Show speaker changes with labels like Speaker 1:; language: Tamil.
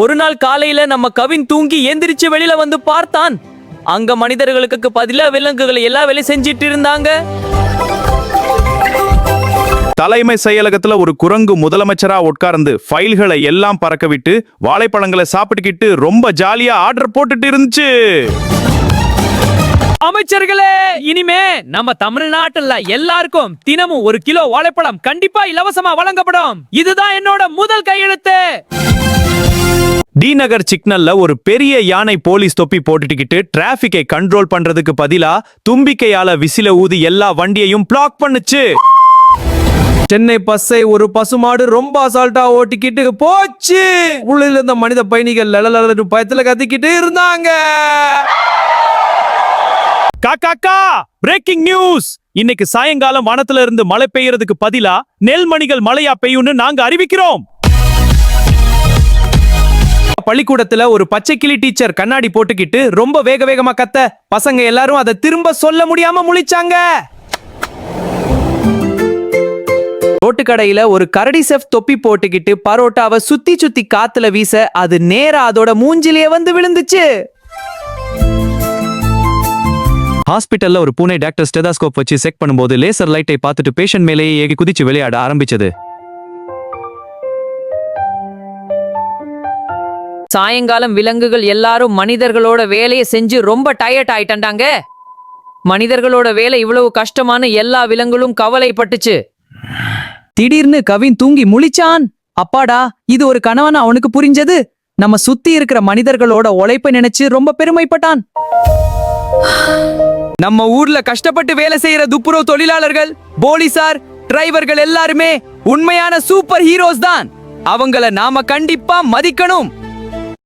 Speaker 1: ஒரு நாள் காலையில நம்ம கவின் தூங்கி எந்திரிச்சு வெளியில வந்து பார்த்தான். அங்க மனிதர்களுக்கு பதிலா விலங்குகளை எல்லா வேலையும் செஞ்சிட்டு இருந்தாங்க.
Speaker 2: தலைமை செயலகத்துல ஒரு குரங்கு முதலமைச்சரா உட்கார்ந்து ஃபைல்களை எல்லாம் பறக்க விட்டு வாழைப்பழங்களை சாப்பிட்டுக்கிட்டு ரொம்ப ஜாலியா ஆர்டர் போட்டுட்டு இருந்துச்சு.
Speaker 1: அமைச்சர்களே, இனிமே நம்ம தமிழ்நாட்டுல எல்லாருக்கும் தினமும் 1 கிலோ வாழைப்பழம் கண்டிப்பா இலவசமா வழங்கப்படும். இதுதான் என்னோட முதல் கையெழுத்து.
Speaker 2: டி நகர் சிக்னல்ல ஒரு பெரிய யானை போலீஸ் தொப்பி போட்டுக்கிட்டு டிராபிக்கை கண்ட்ரோல் பண்றதுக்கு பதிலா தும்பிக்கையால விசில ஊதி எல்லா வண்டியையும் பிளாக் பண்ணுச்சு.
Speaker 3: சென்னை பஸ்ஸை ஒரு பசுமாடு ரொம்ப அசால்ட்டா ஓட்டிக்கிட்டு போச்சு. உள்ள இருந்த மனித பயணிகள் பயத்துல கத்திக்கிட்டு இருந்தாங்க.
Speaker 2: காக்கா, பிரேக்கிங் நியூஸ்! இன்னைக்கு சாயங்காலம் வானத்துல இருந்து மழை பெய்யறதுக்கு பதிலா நெல்மணிகள் மழையா பெய்யும்னு நாங்க அறிவிக்கிறோம்.
Speaker 3: பள்ளிக்கூடத்துல ஒரு பச்சை கிளி டீச்சர் கண்ணாடி போட்டுக்கிட்டு ரொம்ப வேகமா கத்த பசங்க எல்லாரும் அதை திரும்ப சொல்ல முடியாம முழிச்சாங்க. ரோட்டுக்கடையில ஒரு கரடி செஃப் தொப்பி போட்டுக்கிட்டு பரோட்டாவை சுத்தி காத்துல வீச அது நேரா அதோட மூஞ்சிலேயே வந்து விழுந்துச்சு.
Speaker 2: ஹாஸ்பிட்டல்ல ஒரு பூனை டாக்டர் ஸ்டெதாஸ்கோப் வச்சு செக் பண்ணும்போது லேசர் லைட்டை பார்த்துட்டு பேஷண்ட் மேலேயே ஏகி குதிச்சு விளையாட ஆரம்பிச்சது.
Speaker 1: சாயங்காலம் விலங்குகள் எல்லாரும் மனிதர்களோட வேலையை செஞ்சு ரொம்ப டயர்ட் ஆயிட்டாங்க. மனிதர்களோட வேலை இவ்வளவு கஷ்டமான எல்லா விலங்குகளும் கவலைப்பட்டுச்சு.
Speaker 4: திடீர்னு கவின் தூங்கி முழிச்சான். அப்பாடா, இது ஒரு கனவன் அவனுக்கு புரிஞ்சது. நம்ம சுத்தி இருக்கிற மனிதர்களோட உழைப்பை நினைச்சு ரொம்ப பெருமைப்பட்டான்.
Speaker 3: நம்ம ஊர்ல கஷ்டப்பட்டு வேலை செய்யற துப்புரவு தொழிலாளர்கள், போலீசார், டிரைவர்கள் எல்லாருமே உண்மையான சூப்பர் ஹீரோஸ் தான். அவங்கள நாம கண்டிப்பா மதிக்கணும்.